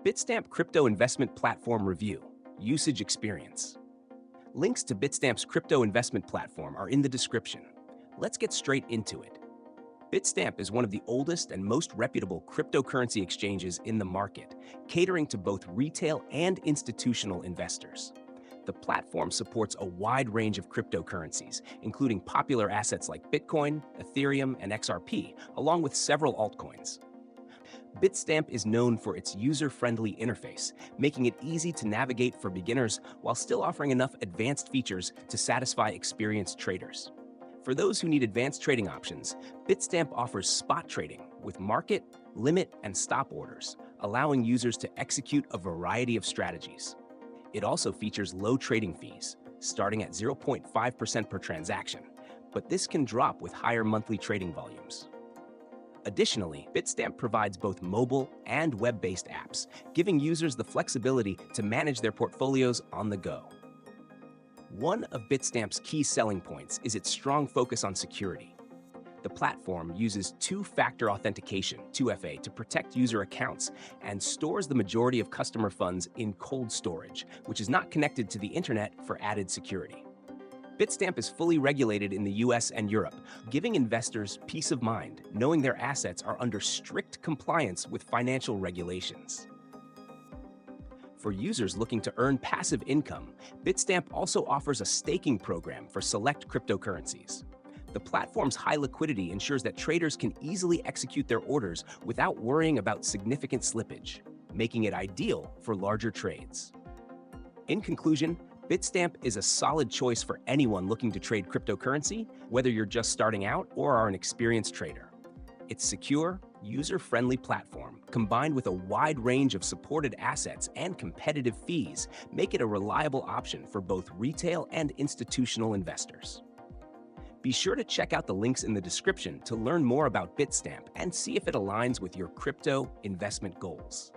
Bitstamp Crypto Investment Platform Review, Usage Experience. Links to Bitstamp's crypto investment platform are in the description. Let's get straight into it. Bitstamp is one of the oldest and most reputable cryptocurrency exchanges in the market, catering to both retail and institutional investors. The platform supports a wide range of cryptocurrencies, including popular assets like Bitcoin, Ethereum, and XRP, along with several altcoins. Bitstamp is known for its user-friendly interface, making it easy to navigate for beginners while still offering enough advanced features to satisfy experienced traders. For those who need advanced trading options, Bitstamp offers spot trading with market, limit, and stop orders, allowing users to execute a variety of strategies. It also features low trading fees, starting at 0.5% per transaction, but this can drop with higher monthly trading volumes. Additionally, Bitstamp provides both mobile and web-based apps, giving users the flexibility to manage their portfolios on the go. One of Bitstamp's key selling points is its strong focus on security. The platform uses two-factor authentication, 2FA, to protect user accounts and stores the majority of customer funds in cold storage, which is not connected to the internet for added security. Bitstamp is fully regulated in the US and Europe, giving investors peace of mind, knowing their assets are under strict compliance with financial regulations. For users looking to earn passive income, Bitstamp also offers a staking program for select cryptocurrencies. The platform's high liquidity ensures that traders can easily execute their orders without worrying about significant slippage, making it ideal for larger trades. In conclusion, Bitstamp is a solid choice for anyone looking to trade cryptocurrency, whether you're just starting out or are an experienced trader. Its secure, user-friendly platform, combined with a wide range of supported assets and competitive fees, make it a reliable option for both retail and institutional investors. Be sure to check out the links in the description to learn more about Bitstamp and see if it aligns with your crypto investment goals.